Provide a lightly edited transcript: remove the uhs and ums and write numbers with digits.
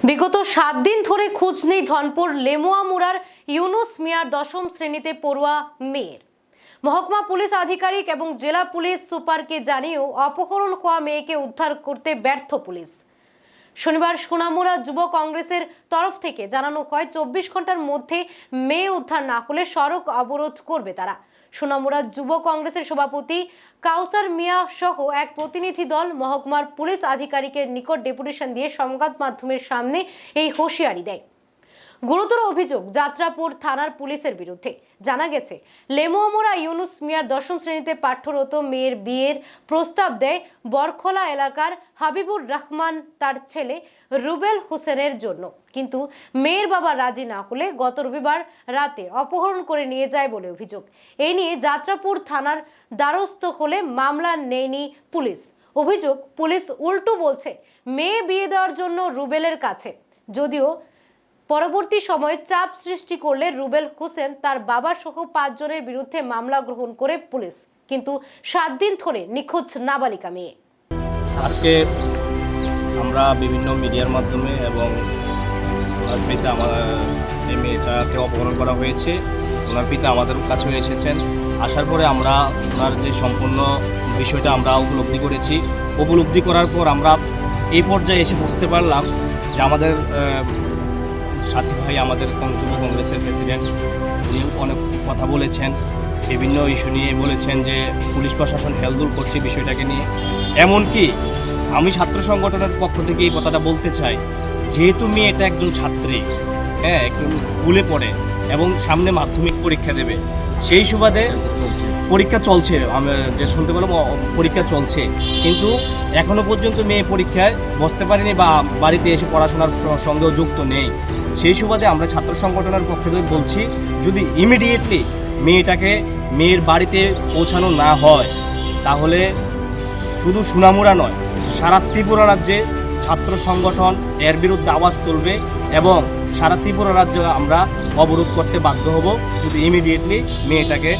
বিগত 7 দিন ধরে খোঁজ নেই ধনপুর লেমুয়ামুড়ার ইউনুস মিয়ার 10ম শ্রেণীতে পড়ুয়া মেয়ের। মহকুমা পুলিশ আধিকারিক এবং জেলা পুলিশ সুপারকে জানিয়েও অপহরণ হওয়া মেয়েকে উদ্ধার করতে ব্যর্থ পুলিশ। শনিবার সোনামুড়া যুব কংগ্রেসের তরফ থেকে জানানো হয় 24 ঘন্টার মধ্যে মেয়ে উদ্ধার না হলে সড়ক অবরোধ করবে তারা। সোনামুড়া যুব কংগ্রেসের সভাপতি কাউসার মিয়া সহ এক প্রতিনিধি দল মহকুমার পুলিশ আধিকারিকের নিকট ডেপুটেশন দিয়ে সংবাদ মাধ্যমের সামনে এই হুঁশিয়ারি দেয়। গুরুতর অভিযোগ যাত্রাপুর থানার পুলিশের বিরুদ্ধে। জানা গেছে, লেমুয়ামুড়া ইউনুস মিয়ার 10ম শ্রেণীতে পাঠরত মেয়ের বিয়ের প্রস্তাব দেয় বরখোলা এলাকার হাবিবুর রহমান তার ছেলে রুবেল হোসেনের জন্য, কিন্তু মেয়ের বাবা রাজি না হলে গত রবিবার রাতে অপহরণ করে নিয়ে যায় বলে অভিযোগ। এই নিয়ে যাত্রাপুর থানার দ্বারস্থ হলে মামলা নেয়নি পুলিশ। অভিযোগ, পুলিশ উল্টো বলছে মেয়ে বিয়ে দেওয়ার জন্য রুবেলের কাছে, যদিও পরবর্তী সময়ে চাপ সৃষ্টি করলে রুবেল হোসেন তার বাবা সহ 5 জনের বিরুদ্ধে মামলা গ্রহণ করে পুলিশ, কিন্তু 7 দিন ধরে নিখোঁজ নাবালিকা মেয়ে। আজকে আমরা বিভিন্ন মিডিয়ার মাধ্যমে এবং ওনার পিতা আমার এই মেয়েটাকে অপহরণ করা হয়েছে, ওনার পিতা আমাদের কাছেও এসেছেন। আসার পরে আমরা ওনার যে সম্পূর্ণ বিষয়টা আমরা উপলব্ধি করার পর আমরা এই পর্যায়ে এসে বুঝতে পারলাম যে আমাদের সাথী ভাই, আমাদের যুব কংগ্রেসের প্রেসিডেন্ট, উনি অনেক কথা বলেছেন, বিভিন্ন ইস্যু নিয়ে বলেছেন যে পুলিশ প্রশাসন হেলদুল করছে বিষয়টাকে নিয়ে। এমনকি আমি ছাত্র সংগঠনের পক্ষ থেকে এই কথাটা বলতে চাই, যেহেতু মেয়েটা একজন ছাত্রী, একজন স্কুলে পড়ে এবং সামনে মাধ্যমিক পরীক্ষা দেবে, সেই সুবাদে পরীক্ষা চলছে, আমি যে শুনতে পেলাম পরীক্ষা চলছে, কিন্তু এখনও পর্যন্ত মেয়ে পরীক্ষায় বসতে পারেনি বা বাড়িতে এসে পড়াশোনার সঙ্গেও যুক্ত নেই। সেই সুবাদে আমরা ছাত্র সংগঠনের পক্ষ থেকে বলছি, যদি ইমিডিয়েটলি মেয়ের বাড়িতে পৌঁছানো না হয়, তাহলে শুধু সোনামুড়া নয়, সারা ত্রিপুরা রাজ্যে ছাত্র সংগঠন এর বিরুদ্ধে আওয়াজ তুলবে এবং সারা ত্রিপুরা রাজ্যে আমরা অবরোধ করতে বাধ্য হব যদি ইমিডিয়েটলি মেয়েটাকে